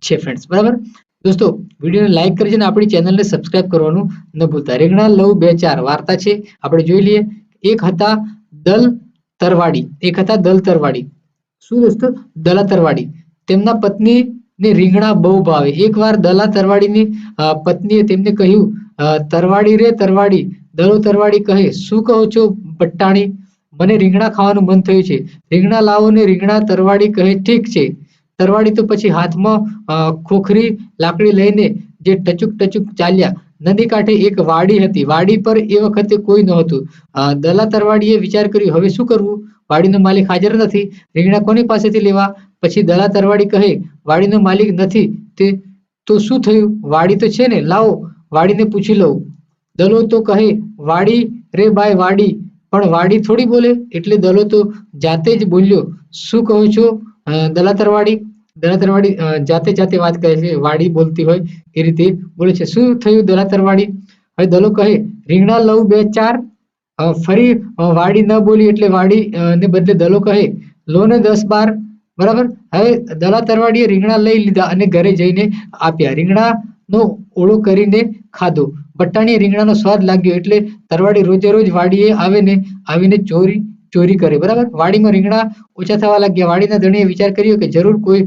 Speaker 1: છે ફ્રેન્ડ્સ, બરાબર. દોસ્તો વિડીયોને લાઈક કરજો અને આપણી ચેનલને સબસ્ક્રાઇબ કરવાનું ન ભૂલતા. રીંગણા લઉં 2-4 વાર્તા છે, આપણે જોઈ લઈએ. એક હતા દલ તરવાડી. શું દોસ્તો? દલા તરવાડી. તેમના પત્નીને રીંગણા બહુ ભાવે. એકવાર દલા તરવાડીની પત્નીએ તેમને કહ્યું, તરવાડી રે તરવાડી. દલો તરવાડી કહે, શું કહો છો પટ્ટાણી? મને રીંગણા ખાવાનું મન થયું છે, રીંગણા લાવો ને. રીંગણા તરવાડી કહે, ઠીક છે. તરવાડી તો પછી હાથમાં ખોખરી લાકડી લઈને જે ટચુક ચાલ્યા. નદી કાંઠે એક વાડી હતી. વાડી પર એ વખતે કોઈ નહોતું. દલા તરવાડીએ વિચાર કર્યો, હવે શું કરવું? વાડીનો માલિક હાજર નથી. રીંગણા કોની પાસેથી લેવા? પછી દલા તરવાડી કહે, વાડીનો માલિક નથી તે તો શું થયું? વાડી તો છે ને, લાવો વાડીને પૂછી લઉં. દલો તો કહે, વાડી રે બાય વાડી, પણ વાડી થોડી બોલે. એટલે દલો તો જાતે જ બોલ્યો, શું કહો છો દલા તરવાડી? દલા તરવાડી જાતે જાતે વાત કરે છે, વાડી બોલતી હોય એ રીતે બોલે છે. શું થયું દલા તરવાડી? હવે દલો કહે, રીંગણા લઉં 2-4. ફરી વાડી ન બોલી એટલે વાડી ને બદલે દલો કહે, લો ને 10-12. બરાબર. હવે દલા તરવાડીએ રીંગણા લઈ લીધા અને ઘરે જઈને આપ્યા. રીંગણાનો ઓળો કરીને ખાધો. બટાણીએ રીંગણાનો સ્વાદ લાગ્યો એટલે તરવાડી રોજે રોજ વાડીએ આવીને ચોરી કરે. બરાબર. વાડીમાં રીંગણા ઓછા થવા લાગ્યા. વાડીના ધણીએ વિચાર કર્યો કે જરૂર કોઈ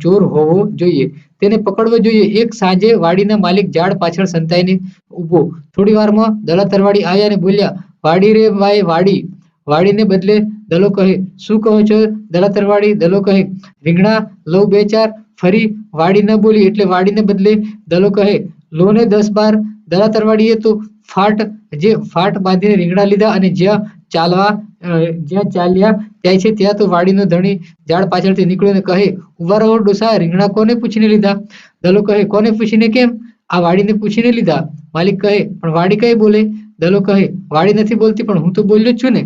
Speaker 1: ચોર હોવો જોઈએ, તેને પકડવો જોઈએ. એક સાંજે વાડીના માલિક ઝાડ પાછળ સંતાઈને ઊભો. થોડી વારમાં દલા તરવાડી આવ્યા અને બોલ્યા, વાડી રે ભાઈ વાડી. વાડીને બદલે દલો કહે, શું કહો છો દલા તરવાડી? દલો કહે, રીંગણા લઉં 2-4. ફરી વાડી ન બોલી એટલે વાડીને બદલે દલો કહે, લો ને 10-12. દલા તરવાડીએ તો ફાટ બાંધીને રીંગણા લીધા અને જ્યાં ચાલ્યા જાય છે ત્યાં તો વાડીનો ધણી ઝાડ પાછળથી નીકળ્યો અને કહે, ઉભા રહો ડોસા, રીંગણા કોને પૂછીને લીધા? દલો કહે, કોને પૂછીને કેમ? આ વાડીને પૂછીને લીધા. માલિક કહે, પણ વાડી કઈ બોલે? દલો કહે, વાડી નથી બોલતી, પણ હું તો બોલ્યો જ છું ને.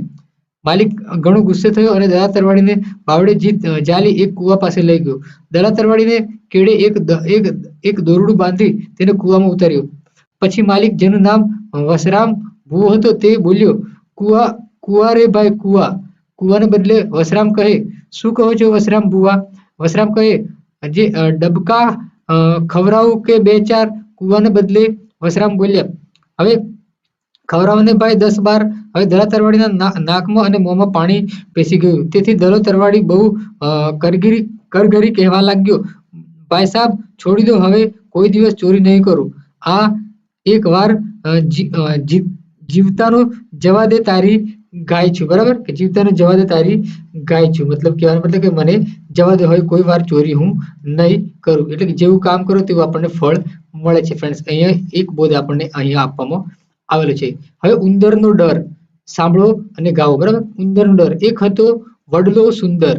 Speaker 1: માલિક ઘણો ગુસ્સે થયો અને દલા તરવાડીને બાવડે જાલી એક કુવા પાસે લઈ ગયો. દલા તરવાડીને કેડે એક દોરડું બાંધી તેને કુવામાં ઉતાર્યો. પછી માલિક, જેનું નામ વસરામ ભૂવો હતો, તે બોલ્યો, કુવા રે ભાઈ કુવા. કુવાને બદલે વસરામ કહે, શું કહો છો વસરામ ભૂવા? વસરામ કહે, જે ડબકા ખવડાવું કે 2-4? કુવાને બદલે વસરામ બોલ્યા, હવે ખવડાવને ભાઈ 10-12. હવે દલા તરવાડીના નાકમાં અને મોંમાં પાણી પેસી ગયું. તેથી દલો તરવાડી બહુ કરગરી કહેવા લાગ્યો, ભાઈ સાહેબ છોડી દો, હવે કોઈ દિવસ ચોરી નહીં કરું. આ એક વાર જીવતાનો જવા દે તારી ગાય છું. બરાબર. કે જીવતાનો જવા દે તારી ગાય છું, મતલબ કહેવાનો મતલબ કે મને જવા દે, હવે કોઈ વાર ચોરી હું નહીં કરું. એટલે કે જેવું કામ કરો તેવું આપણને ફળ મળે છે. ફ્રેન્ડ્સ, અહીંયા એક બોધ આપણને અહીંયા આપવામાં આવેલો છે. હવે ઉંદરનો ડર સાંભળો અને ગાઓ. બરાબર. ઉંદરનો ડર. એક હતો વડલો સુંદર,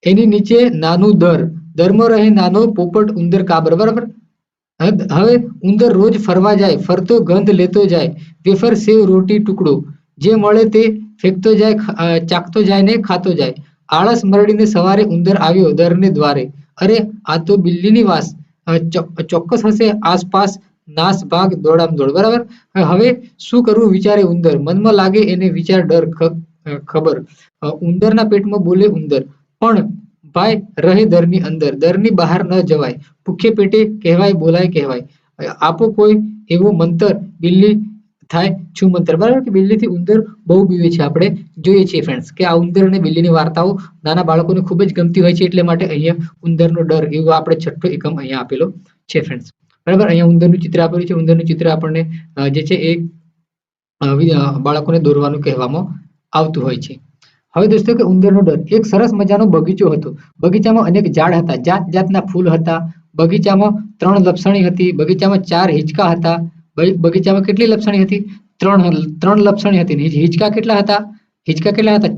Speaker 1: એની નીચે નાનું દરમાં રહે નાનો પોપટ ઉંદર કાબર. બરાબર. હવે ઉંદર રોજ ફરવા જાય, ફરતો ગંધ લેતો જાય, વેફર સેવ રોટી ટુકડો જે મળે તે ફેંકતો જાય, ચાખતો જાય ને ખાતો જાય. આળસ મરડીને સવારે ઉંદર આવ્યો દરને દ્વારે. અરે આ તો બિલ્લીની વાસ, ચોક્કસ હશે આસપાસ નાસ ભાગ દોડામ દોડ. બરાબર. હવે શું કરવું વિચારે ઉંદર. મનમાં લાગે એને વિચાર, ડર ખબર. ઉંદરના પેટમાં બોલે ઉંદર, પણ ભાઈ રહે દરની અંદર, દરની બહાર ન જવાય. ભૂખે પેટે કહેવાય બોલાય કહેવાય. આપો કોઈ એવો મંતર, બિલ્લી થાય છું મંતર. બરાબર. કે બિલ્લીથી ઉંદર બહુ બીવે છે. આપણે જોઈએ છીએ ફ્રેન્ડ્સ કે આ ઉંદર અને બિલ્લીની વાર્તાઓ નાના બાળકોને ખૂબ જ ગમતી હોય છે. એટલે માટે અહીંયા ઉંદરનો ડર એવો આપણે છઠ્ઠો એકમ અહીંયા આપેલો છે ફ્રેન્ડ્સ. બરાબર. અહીંયા ઉંદરનું ચિત્ર આપેલું છે. ઉંદરનું ચિત્ર આપણને જે છે એ બાળકોને દોરવાનું કહેવામાં આવતું હોય છે. હવે દોસ્તો કે ઉંદરનો ડર. એક સરસ મજાનો બગીચો હતો. બગીચામાં અનેક ઝાડ હતા, જાત જાતના ફૂલ હતા. બગીચામાં 3 લપસણી હતી. બગીચામાં 4 હિંચકા હતા. બગીચામાં કેટલી લપસણી હતી? 3 લપસણી હતી. હિંચકા કેટલા હતા?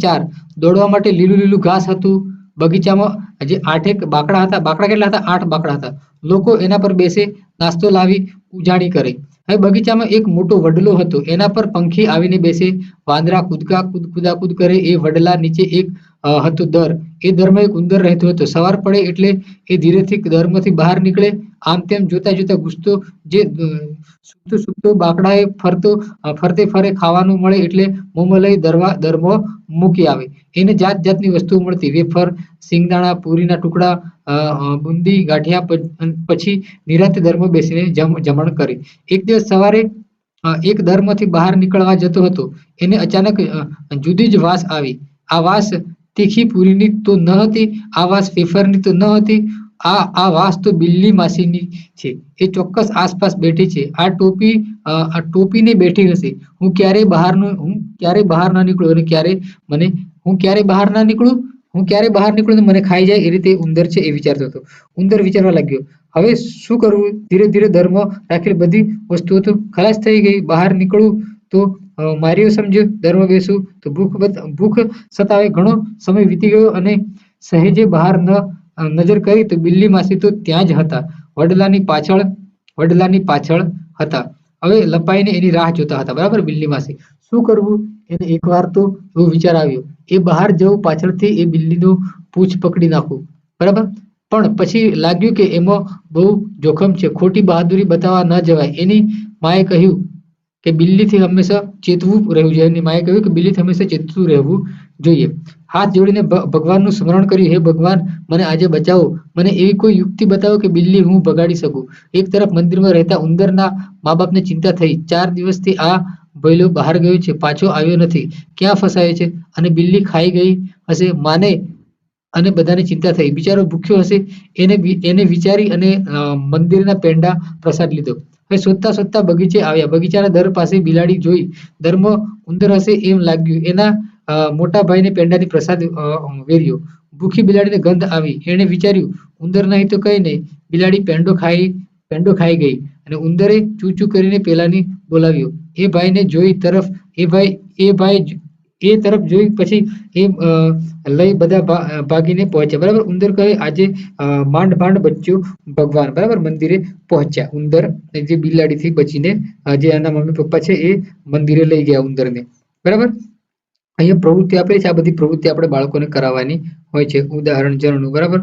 Speaker 1: 4. દોડવા માટે લીલું ઘાસ હતું. બગીચામાં જે 8 બાકડા હતા. બાકડા કેટલા હતા? 8 બાકડા હતા. લોકો એના પર બેસે, નાસ્તો લાવી ઉજાણી કરે. હવે બગીચામાં એક મોટો વડલો હતો. એના પર પંખી આવીને બેસે, વાંદરા કૂદાકૂદ કરે. એ વડલા નીચે એક હતો દર. એ દરમાં એક ઉંદર રહેતો હતો. સવાર પડે એટલે એ ધીરેથી દરમાંથી બહાર નીકળે. આમ તેમ જોતા ગુસ્તો જે સૂકતો બાકડાએ ફરતે ફરે. ખાવાનું મળે એટલે મોંમાં લઈ દરમાં મૂકી આવે. એને જાત જાતની વસ્તુઓ મળતી, વેફર, સિંગદાણા, પૂરીના ટુકડા, બુંદી, ગાંઠિયા. પછી નિરાંતે દરમાં બેસીને જમણ કરે. એક દિવસ સવારે એક દરમાંથી બહાર નીકળવા જતો હતો. એને અચાનક જુદી જ વાસ આવી. આ વાસ તીખી પૂરીની તો ન હતી, આ વાસ વેફરની તો ન હતી, આ વાસ તો બિલ્લી માસીની છે. એ ચોક્કસ આસપાસ બેઠી છે. આ ટોપીને બેઠી હશે. હું ક્યારે બહાર ના નીકળું. હું ક્યારે બહાર નીકળું તો મને ખાઈ જાય એ રીતે ઉંદર છે એ વિચારતો હતો. ઉંદર વિચારવા લાગ્યો, હવે શું કરવું? ધીરે ધીરે ધર્મ રાખેલી બધી વસ્તુઓ તો ખલાસ થઈ ગઈ. બહાર નીકળવું તો માર્યો સમજ્યો, ધર્મ બેસું તો ભૂખ સતાવે. ઘણો સમય વીતી ગયો અને સહેજે બહાર નજર કરી તો બિલ્લી માસી તો ત્યાં જ હતા. વડલાની પાછળ હતા. હવે લપાઈને એની રાહ જોતા હતા. બરાબર. બિલ્લી માસી શું કરવું? એને એકવાર તો એવો વિચાર આવ્યો, એ બહાર જવું, પાછળથી એ બિલ્લીનું પૂંછ પકડી નાખું. બરાબર. પણ પછી લાગ્યું કે એમાં બહુ જોખમ છે, ખોટી બહાદુરી બતાવવા ન જવાય. એની માએ કહ્યું કે બિલ્લીથી હંમેશા ચેતવું રહેવું જોઈએ. એની માએ કહ્યું કે બિલ્લીથી હંમેશા ચેતવું રહેવું જોઈએ. હાથ જોડીને ભગવાનનું સ્મરણ કર્યું, હે ભગવાન, મને આજે બચાવો. મને એવી કોઈ યુક્તિ બતાવો કે બિલ્લી હું ભગાડી શકું. એક તરફ મંદિરમાં રહેતા ઉંદરના મા બાપને ચિંતા થઈ. 4 દિવસથી આ ભઈલો બહાર ગયો છે, પાછો આવ્યો નથી. ક્યાં ફસાયો છે? અને બિલ્લી ખાઈ ગઈ હશે માને. અને બધાને ચિંતા થઈ. બિચારો ભૂખ્યો હશે એને વિચારી અને મંદિરના પેંડા પ્રસાદ લીધો. હવે શોધતા શોધતા બગીચે આવ્યા. બગીચાના દર પાસે બિલાડી જોઈ. દરમાં ઉંદર હશે એમ લાગ્યું. એના મોટા ભાઈને પેંડાની પ્રસાદ વેર્યો. ભૂખી બિલાડીને ગંધ આવી. એણે વિચાર્યું, ઉંદર નહીં તો કઈ નહીં. બિલાડી પેંડો ખાઈ ગઈ. અને ઉંદરે ચૂ ચૂ કરીને પેલાને બોલાવ્યો. એ ભાઈને જોઈ તરફ એ ભાઈ એ તરફ જોઈ પછી એ લઈ બધા ભાગીને પહોંચ્યા. બરાબર. ઉંદર કહે, આજે માંડ માંડ બચ્યું ભગવાન. બરાબર. મંદિરે પહોંચ્યા ઉંદર, જે બિલાડીથી બચીને જે એના મમ્મી પપ્પા છે એ મંદિરે લઈ ગયા ઉંદરને. બરાબર. અહીંયા પ્રવૃત્તિ આપેલી છે. આ બધી પ્રવૃત્તિ આપણે બાળકોને કરાવવાની હોય છે. ઉદાહરણ જણનું. બરાબર.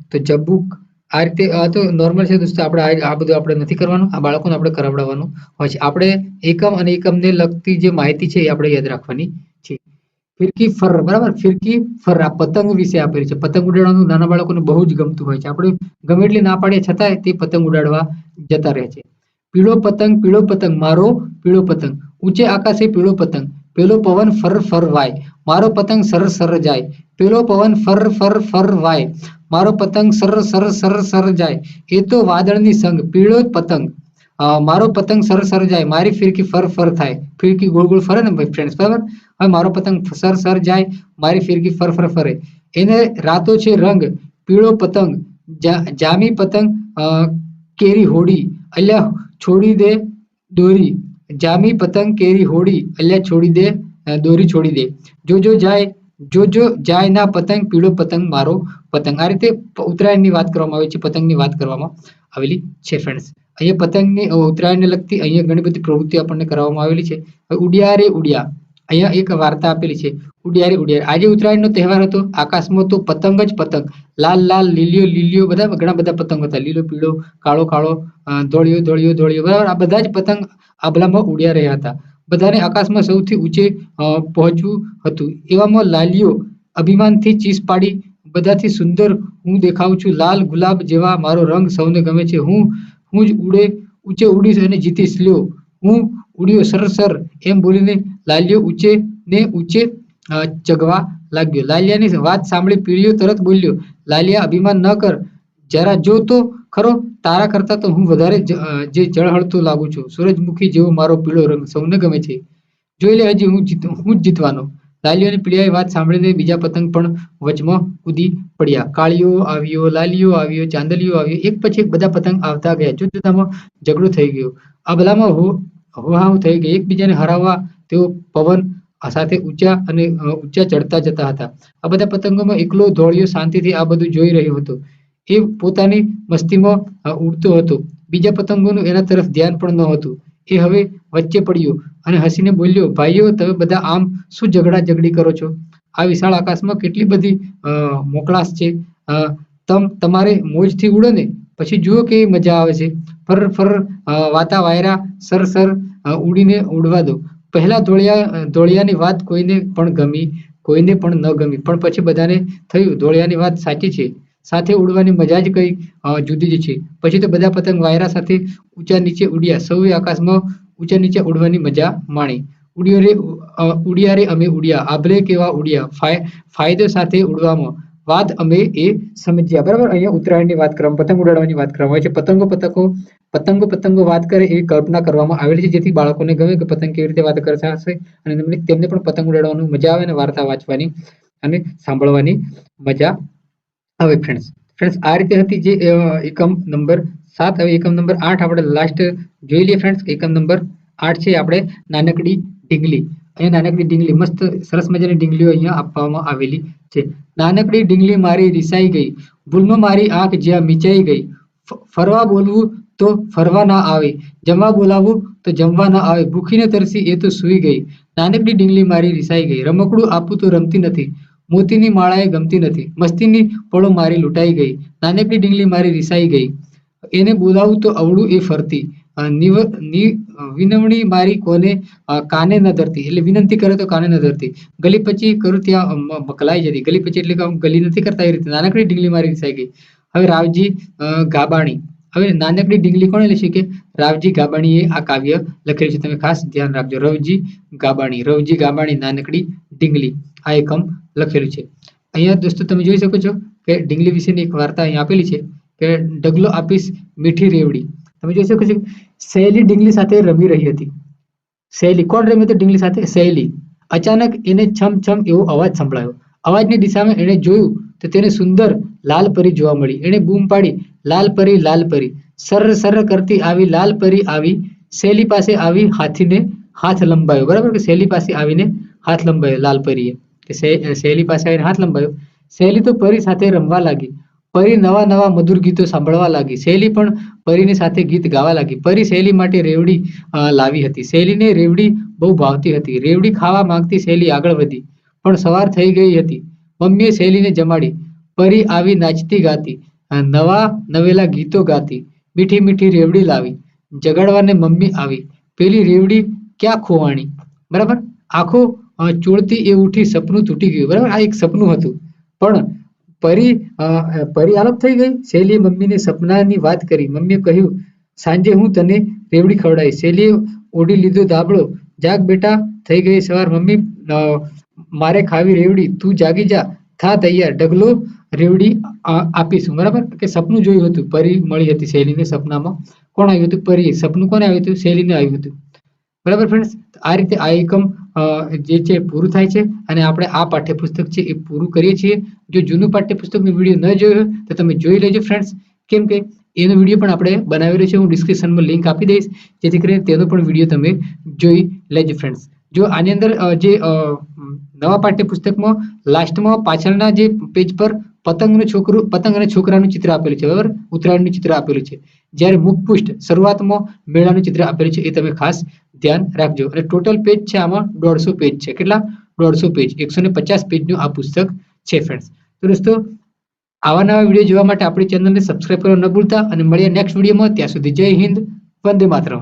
Speaker 1: તો જબુક. આ રીતે આ તો નોર્મલ છે દોસ્તો. આપણે આ બધું આપણે નથી કરવાનું, આ બાળકોને આપણે કરાવડાવવાનું હોય છે. આપણે એકમ અને એકમને લગતી જે માહિતી છે એ આપણે યાદ રાખવાની છે. ફિરકી ફર. બરાબર. ફિરકી ફર આ પતંગ વિશે આપેલી છે. પતંગ ઉડાડવાનું નાના બાળકોને બહુ જ ગમતું હોય છે. આપણે ગમે એટલી ના પાડીએ છતાંય તે પતંગ ઉડાડવા જતા રહે છે. પીળો પતંગ મારો પીળો પતંગ, ઊંચે આકાશે પીળો પતંગ, પેલો પવન ફર ફર વાય, મારો પતંગ સર સર જાય. પેલો પવન ફર ફર ફર વાય, મારો પતંગ સર સર સર સર જાય. એ તો વાદળની સંગ પીળો પતંગ, મારો પતંગ સર સર જાય. મારી ફિરકી ફર ફર થાય. ફિરકી ગોળ ગોળ ફરે ને ભાઈ ફ્રેન્ડ્સ. બરાબર. હવે મારો પતંગ સર સર જાય, મારી ફિરકી ફર ફર ફરે. એને રાતો છે રંગ પીળો પતંગ, જામી પતંગ કેરી હોડી, અલ્યા છોડી દે દોરી. જામી પતંગ કેરી હોડી, અલ્યા છોડી દે દોરી છોડી દે. જો જાય ના પતંગ, પીળો પતંગ મારો પતંગ. આ રીતે ઉત્તરાયણની વાત કરવામાં આવી છે, પતંગની વાત કરવામાં આવેલી છે ફ્રેન્ડ્સ. અહીંયા પતંગની ઉત્તરાયણને લગતી અહીંયા ઘણી બધી પ્રવૃત્તિ આપણને કરવામાં આવેલી છે. ઉડિયા રે ઉડિયા. અહીંયા એક વાર્તા આપેલી છે. ઉડિયા રે ઉડિયા. આજે ઉત્તરાયણનો તહેવાર હતો. આકાશમાં તો પતંગ જ પતંગ, લાલ લાલ, લીલીઓ લીલીઓ, બધા ઘણા બધા પતંગ હતા. લીલો પીળો, કાળો કાળો, ધોળિયો ધોળિયો ધોળિયો. બરાબર. આ બધા જ પતંગ આભલામાં ઉડ્યા રહ્યા હતા. બધાને આકાશમાં સૌથી ઊંચે પહોંચવું હતું. એવામાં લાલીઓ અભિમાનથી ચીસ પાડી, બધાથી સુંદર હું દેખાઉં છું, લાલ ગુલાબ જેવા મારો રંગ સૌને ગમે છે. હું જ ઊંચે ઉડીશ અને જીતીશ. લ્યો હું ઉડ્યો સર સર. એમ બોલીને લાલીઓ ઊંચે ને ઊંચે ચગવા લાગ્યો. લાલિયાની વાત સાંભળી પીળિયો તરત બોલ્યો, લાલિયા અભિમાન ન કર, જરા જો તો ખરો, તારા કરતા તો હું વધારે જે ઝળહળતો લાગુ છું. સૂરજમુખી જેવો મારો પીળો રંગ સૌને ગમે છે. જોઈ લે, હજી હું જ જીતવાનો. લાલીઓ અને પીળિયાની વાત સાંભળીને બીજા પતંગ પણ વચમાં કૂદી પડ્યા. કાળીઓ આવ્યો, લાલીઓ આવ્યો, ચાંદલિયો આવ્યો. એક પછી એક બધા પતંગ આવતા ગયા. જુદામાં ઝઘડો થઈ ગયો. અબલામાં હોહાવ થઈ ગઈ. એકબીજાને હરાવવા તેઓ પવન સાથે ઊંચા ચડતા જતા હતા. આ બધા પતંગોમાં એકલો ધોળિયો શાંતિથી આ બધું જોઈ રહ્યો હતો. એ પોતાની મસ્તીમાં ઉડતો હતો. બીજા પતંગોનું એના તરફ ધ્યાન પણ ન હતું. એ હવે વચ્ચે પડ્યો અને હસીને બોલ્યો, ભાઈઓ, તમે બધા આમ શું ઝઘડા ઝઘડી કરો છો? આ વિશાળ આકાશમાં કેટલી બધી મોકળાશ છે. તમારે મોજથી ઉડો ને, પછી જુઓ કેવી મજા આવે છે. ફર ફર વાતા વાયરા સર સર ઉડીને ઉડવા દો. પહેલા ધોળિયાની વાત કોઈને પણ ગમી, કોઈને પણ ન ગમી, પણ પછી બધાને થયું ધોળિયાની વાત સાચી છે. સાથે ઉડવાની મજા જ કઈ જુદી જ છે. પછી તો બધા પતંગ વાયરા સાથે ઊંચા નીચે ઉડ્યા. સૌએ આકાશમાં ઊંચા નીચે ઉડવાની મજા માણી. ઉડિયા રે અમે ઉડ્યા, આભલે કેવા ઉડ્યા, ફાયદો સાથે ઉડવામાં વાત અમે એ સમજ્યા. બરાબર. અહીંયા ઉત્તરાયણની વાત કરવામાં, પતંગ ઉડાડવાની વાત કરવામાં આવે છે. પતંગો વાત કરે એવી કલ્પના કરવામાં આવેલી છે, જેથી બાળકોને ગમે કે પતંગ કેવી રીતે વાત કરતા હશે અને તેમને પણ પતંગ ઉડાડવાનું મજા આવે અને વાર્તા વાંચવાની અને સાંભળવાની મજા આવે ફ્રેન્ડ્સ આ રીતે હતી જે એકમ નંબર 7. હવે એકમ નંબર 8 આપણે લાસ્ટ જોઈ લઈએ ફ્રેન્ડ્સ. એકમ નંબર 8 છે આપણે નાનકડી ઢીંગલી. અહીંયા નાનકડી ઢીંગલી મસ્ત સરસ મજાની ઢીંગલીઓ અહીંયા આપવામાં આવેલી છે. નાનકડી ઢીંગલી મારી રિસાઈ ગઈ, ભૂલમાં મારી આંખ જ્યાં મીચાઈ ગઈ, ફરવા બોલવું તો ફરવા ના આવે, જમવા બોલાવું તો જમવા ના આવે, ભૂખીને તરસી એ તો સૂઈ ગઈ. નાનકડી ઢીંગલી મારી રિસાઈ ગઈ, રમકડું આપું તો રમતી નથી, મોતીની માળાએ ગમતી નથી, મસ્તીની પળો મારી લૂંટાઈ ગઈ. નાનકડી ઢીંગલી મારી રિસાઈ ગઈ, એને બોલાવું તો અવળું એ ફરતી, વિનવણી મારી કોને કાને ન ધરતી, એટલે વિનંતી કરે તો કાને ન ધરતી, ગલી પછી કરું ત્યાં મકલાઈ જતી. ગલી પછી એટલે કે ગલી નથી કરતા એ રીતે નાનકડી ઢીંગલી મારી રિસાઈ ગઈ. હવે રાવજી ગાબાણી. હવે નાનકડી ઢીંગલી કોણે લખી કે રાવજી ગાબાણીએ આ કાવ્ય લખેલું છે. તમે ખાસ ધ્યાન રાખજો. રવજી ગાબાણી નાનકડી ઢીંગલી આ એકમ લખેલું છે. અહીંયા દોસ્તો તમે જોઈ શકો છો કે ઢીંગલી વિશેની એક વાર્તા અહીં આપેલી છે કે ડગલો આપીશ મીઠી રેવડી. તમે જોઈ શકો છો સહેલી ઢીંગલી સાથે રમી રહી હતી. સહેલી કોણ રમી હતી ઢીંગલી સાથે? સહેલી. અચાનક એને છમ છમ એવો અવાજ સંભળાયો. અવાજની દિશામાં એણે જોયું તો તેને સુંદર લાલ પરી જોવા મળી. એણે બૂમ પાડી, લાલ પરી, લાલ પરી, સર સર કરતી આવી લાલ પરી આવી સહેલી પાસે આવી, હાથીને હાથ લંબાયો. બરાબર કે સહેલી પાસે આવીને હાથ લંબાયો લાલ પરીએ, કે સહેલી પાસે આવીને હાથ લંબાયો. સહેલી તો પરી સાથે રમવા લાગી. પરી નવા નવા મધુર ગીતો સાંભળવા લાગી. સહેલી પણ પરીની સાથે ગીત ગાવા લાગી. પરી સહેલી માટે રેવડી લાવી હતી. સહેલીને રેવડી બહુ ભાવતી હતી. રેવડી ખાવા માંગતી સહેલી આગળ વધી, પણ સવાર થઈ ગઈ હતી. મમ્મીએ સહેલીને જમાડી. પરી આવી નાચતી ગાતી, નવા નવેલા ગીતો ગાતી. મીઠી મીઠી રેવડી લાવી, જગાડવાને મમ્મી આવી. પેલી રેવડી ક્યાં ખોવાણી? બરાબર. આખો ચોળતી એ ઉઠી, સપનું તૂટી ગયું. બરાબર. આ એક સપનું હતું, પણ પરી આલોપ થઈ ગઈ. સહેલીએ મમ્મીને સપનાની વાત કરી. મમ્મીએ કહ્યું સાંજે હું તને રેવડી ખવડાવીશ. સહેલીએ ઓઢી લીધો ધાબળો. જાગ બેટા, થઈ ગઈ સવાર, મમ્મી મારે ખાવી રેવડી, તું જાગી જા, થા તૈયાર, ડગલો રેવડી આપીશું. બરાબર. કે સપનું જોયું હતું, પરી મળી હતી સહેલીને સપનામાં. કોણ આવ્યું હતું? પરી. સપનું કોને આવ્યું હતું? સહેલીને આવ્યું હતું. બરાબર ફ્રેન્ડ્સ. આ રીતે આ એકમ જે છે પૂરું થાય છે અને આપણે આ પાઠ્યપુસ્તક છે એ પૂરું કરીએ છીએ. જો જૂનું પાઠ્યપુસ્તકનો વિડીયો ન જોયો હોય તો તમે જોઈ લેજો ફ્રેન્ડ્સ, કેમ કે એનો વિડીયો પણ આપણે બનાવેલો છે. હું ડિસ્ક્રિપ્શનમાં લિંક આપી દઈશ, જેથી કરીને તેનો પણ વિડીયો તમે જોઈ લેજો ફ્રેન્ડ્સ. જો આની અંદર જે નવા પાઠ્યપુસ્તકમાં લાસ્ટમાં પાછળના જે પેજ પર પતંગ અને છોકરાનું ચિત્ર આપેલું છે. બરાબર. ઉત્તરાયણનું ચિત્ર આપેલું છે. જ્યારે મુખપૃષ્ઠ શરૂઆતમાં મેળાનું ચિત્ર આપેલું છે, એ તમે ખાસ ધ્યાન રાખજો. અને ટોટલ પેજ છે આમાં 150 પેજ છે. કેટલા? 150 પેજ. 150 પેજનું આ પુસ્તક છે ફ્રેન્ડ્સ. તો દોસ્તો આવા નવા વિડીયો જોવા માટે આપણી ચેનલને સબસ્ક્રાઇબ કરવા ન ભૂલતા અને મળીએ નેક્સ્ટ વિડીયોમાં. ત્યાં સુધી જય હિન્દ, વંદે માતરમ.